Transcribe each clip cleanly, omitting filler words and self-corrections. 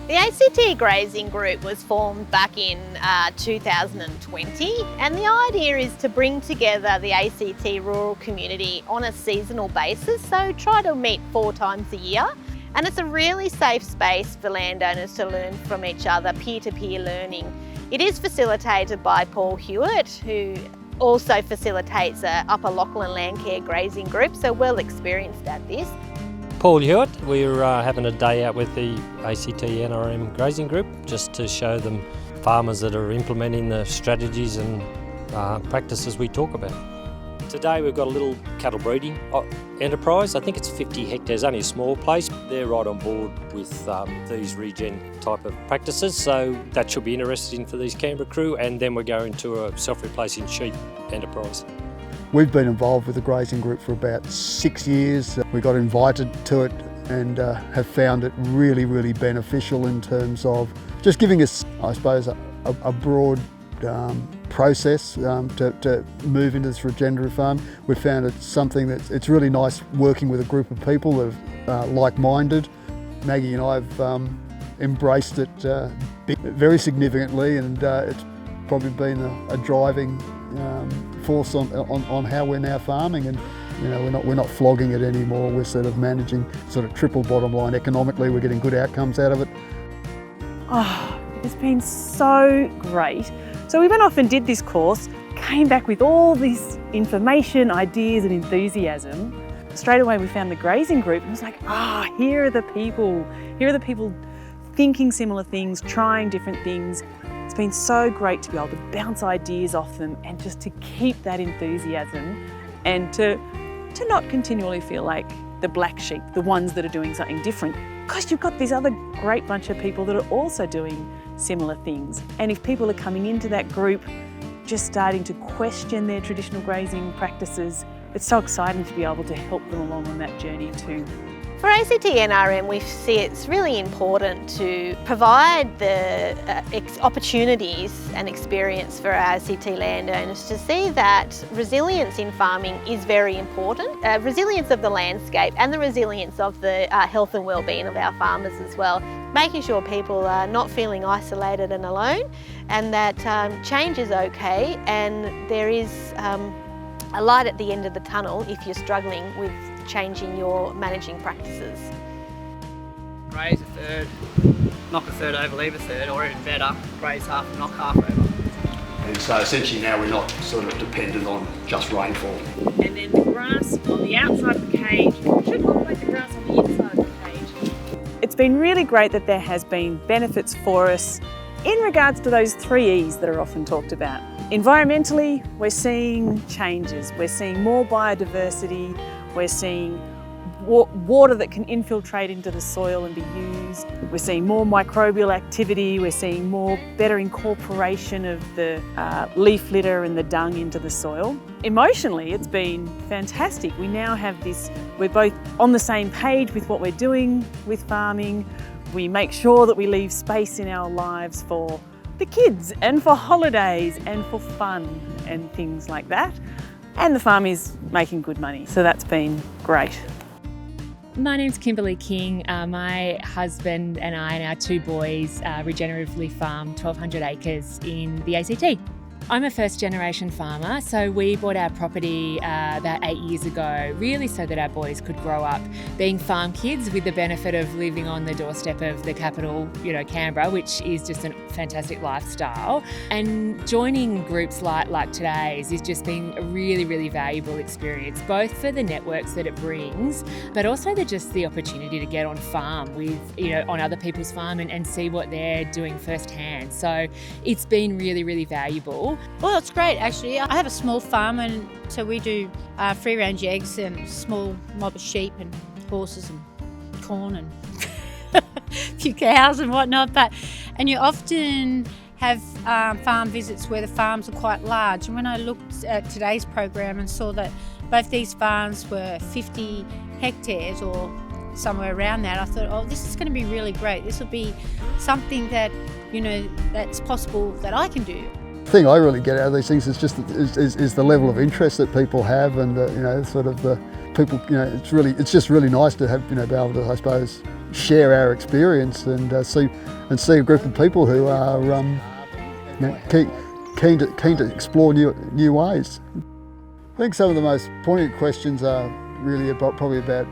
The ACT Grazing Group was formed back in 2020, and the idea is to bring together the ACT rural community on a seasonal basis, so try to meet 4 times a year. And it's a really safe space for landowners to learn from each other, peer-to-peer learning. It is facilitated by Paul Hewitt, who also facilitates a Upper Lachlan Landcare Grazing Group, so well experienced at this. Paul Hewitt, we're having a day out with the ACT NRM Grazing Group just to show them farmers that are implementing the strategies and practices we talk about. Today we've got a little cattle breeding enterprise. I think it's 50 hectares, only a small place. They're right on board with these regen type of practices, so that should be interesting for these Canberra crew. And then we're going to a self-replacing sheep enterprise. We've been involved with the grazing group for about 6 years. We got invited to it and have found it really, really beneficial in terms of just giving us, I suppose, a broad process to move into this regenerative farm. We've found it something that it's really nice working with a group of people that are like-minded. Maggie and I have embraced it very significantly, and it's probably been a driving force on how we're now farming. And you know, we're not flogging it anymore. We're sort of managing sort of triple bottom line economically. We're getting good outcomes out of it. Oh, it's been so great. So we went off and did this course, came back with all this information, ideas and enthusiasm. Straight away we found the grazing group and it was like, here are the people thinking similar things, trying different things. It's been so great to be able to bounce ideas off them and just to keep that enthusiasm and to not continually feel like the black sheep, the ones that are doing something different. Because you've got this other great bunch of people that are also doing similar things. And if people are coming into that group just starting to question their traditional grazing practices, it's so exciting to be able to help them along on that journey too. For ACT NRM, we see it's really important to provide the opportunities and experience for our ACT landowners to see that resilience in farming is very important. Resilience of the landscape and the resilience of the health and well-being of our farmers as well. Making sure people are not feeling isolated and alone, and that change is okay, and there is a light at the end of the tunnel if you're struggling with changing your managing practices. Graze a third, knock a third over, leave a third, or even better, graze half and knock half over. And so essentially now we're not sort of dependent on just rainfall. And then the grass on the outside of the cage should look like the grass on the inside of the cage. It's been really great that there has been benefits for us in regards to those 3 E's that are often talked about. Environmentally, we're seeing changes. We're seeing more biodiversity. We're seeing water that can infiltrate into the soil and be used. We're seeing more microbial activity. We're seeing better incorporation of the leaf litter and the dung into the soil. Emotionally, it's been fantastic. We now have this, we're both on the same page with what we're doing with farming. We make sure that we leave space in our lives for the kids and for holidays and for fun and things like that. And the farm is making good money, so that's been great. My name's Kimberly King. My husband and I and our 2 boys regeneratively farm 1,200 acres in the ACT. I'm a first generation farmer, so we bought our property about 8 years ago, really so that our boys could grow up being farm kids with the benefit of living on the doorstep of the capital, Canberra, which is just a fantastic lifestyle. And joining groups like today's has just been a really, really valuable experience, both for the networks that it brings, but also the opportunity to get on farm with, on other people's farm and see what they're doing firsthand. So it's been really, really valuable. Well, it's great actually. I have a small farm, and so we do free-range eggs and small mob of sheep and horses and corn and a few cows and whatnot. And you often have farm visits where the farms are quite large. And when I looked at today's program and saw that both these farms were 50 hectares or somewhere around that, I thought, this is going to be really great. This will be something that, that's possible that I can do. The thing I really get out of these things is just is the level of interest that people have, and sort of the people. It's just really nice to have be able to, I suppose, share our experience and see a group of people who are keen to explore new ways. I think some of the most poignant questions are really probably about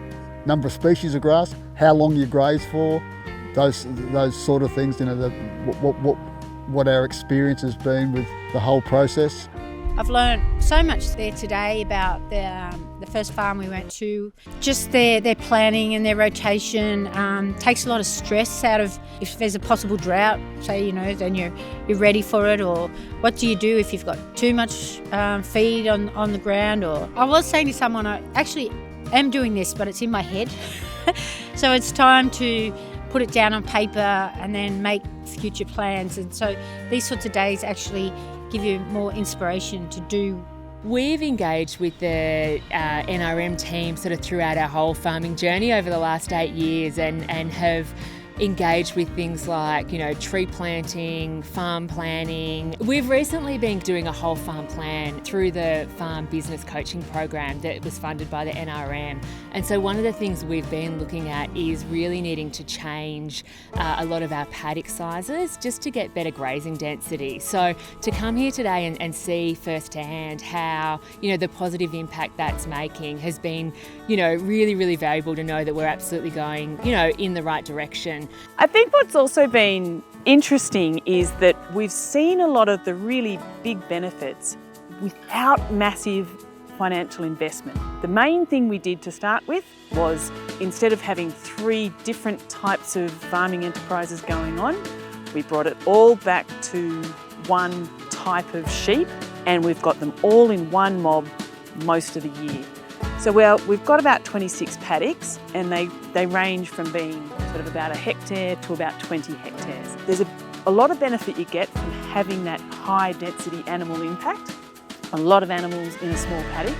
number of species of grass, how long you graze for, those sort of things. What our experience has been with the whole process. I've learned so much there today about the first farm we went to. Just their planning and their rotation takes a lot of stress out of if there's a possible drought, say, then you're ready for it, or what do you do if you've got too much feed on the ground. Or I was saying to someone, I actually am doing this, but it's in my head. So it's time to put it down on paper and then make future plans. And so these sorts of days actually give you more inspiration to do. We've engaged with the NRM team sort of throughout our whole farming journey over the last 8 years and have engaged with things like, tree planting, farm planning. We've recently been doing a whole farm plan through the farm business coaching program that was funded by the NRM. And so one of the things we've been looking at is really needing to change a lot of our paddock sizes just to get better grazing density. So to come here today and see firsthand how, the positive impact that's making has been, really, really valuable to know that we're absolutely going, in the right direction. I think what's also been interesting is that we've seen a lot of the really big benefits without massive financial investment. The main thing we did to start with was, instead of having 3 different types of farming enterprises going on, we brought it all back to one type of sheep, and we've got them all in one mob most of the year. So we've got about 26 paddocks, and they range from being sort of about 1 hectare to about 20 hectares. There's a lot of benefit you get from having that high density animal impact, a lot of animals in a small paddock,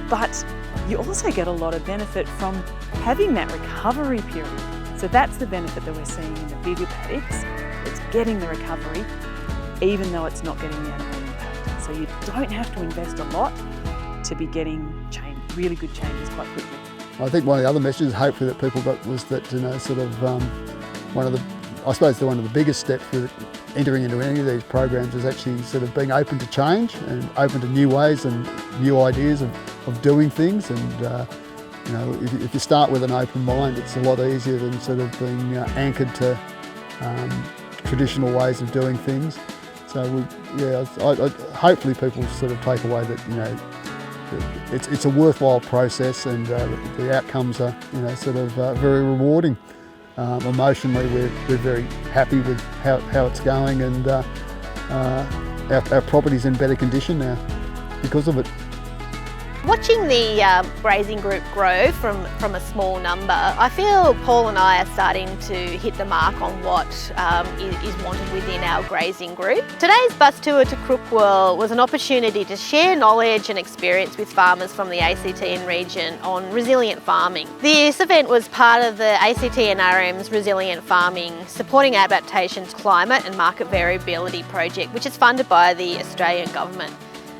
but you also get a lot of benefit from having that recovery period. So that's the benefit that we're seeing in the bigger paddocks. It's getting the recovery, even though it's not getting the animal impact. So you don't have to invest a lot to be getting really good changes quite quickly. I think one of the other messages, hopefully, that people got was that, one of the biggest steps with entering into any of these programs is actually sort of being open to change and open to new ways and new ideas of doing things. And if you start with an open mind, it's a lot easier than sort of being anchored to traditional ways of doing things. So hopefully people sort of take away that it's a worthwhile process, and the outcomes are very rewarding. Emotionally, we're very happy with how it's going, and our property's in better condition now because of it. Watching the grazing group grow from a small number, I feel Paul and I are starting to hit the mark on what is wanted within our grazing group. Today's bus tour to Crookwell was an opportunity to share knowledge and experience with farmers from the ACT and region on resilient farming. This event was part of the ACT NRM's Resilient Farming Supporting Adaptation to Climate and Market Variability project, which is funded by the Australian Government.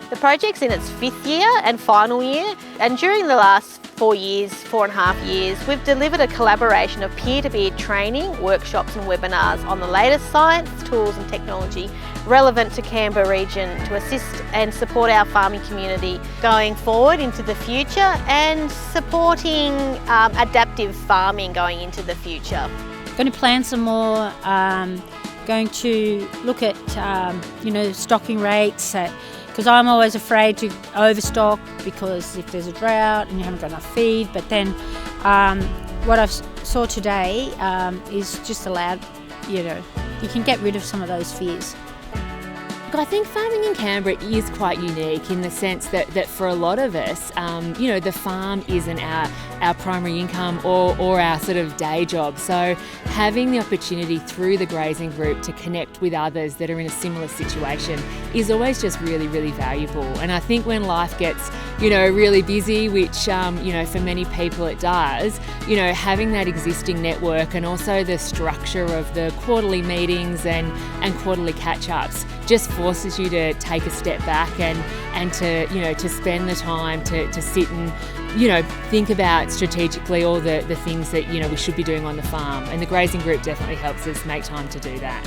The project's in its 5th year and final year, and during the last 4.5 years, we've delivered a collaboration of peer-to-peer training, workshops and webinars on the latest science, tools and technology relevant to Canberra region to assist and support our farming community going forward into the future, and supporting adaptive farming going into the future. Going to plan some more, going to look at stocking rates, because I'm always afraid to overstock, because if there's a drought and you haven't got enough feed. But then what I saw today is just allowed, you can get rid of some of those fears. I think farming in Canberra is quite unique in the sense that for a lot of us, the farm isn't our primary income or our sort of day job. So having the opportunity through the grazing group to connect with others that are in a similar situation is always just really, really valuable. And I think when life gets, really busy, which, for many people it does, having that existing network and also the structure of the quarterly meetings and quarterly catch-ups just forces you to take a step back and to spend the time to sit and think about strategically all the things that, we should be doing on the farm. And the grazing group definitely helps us make time to do that.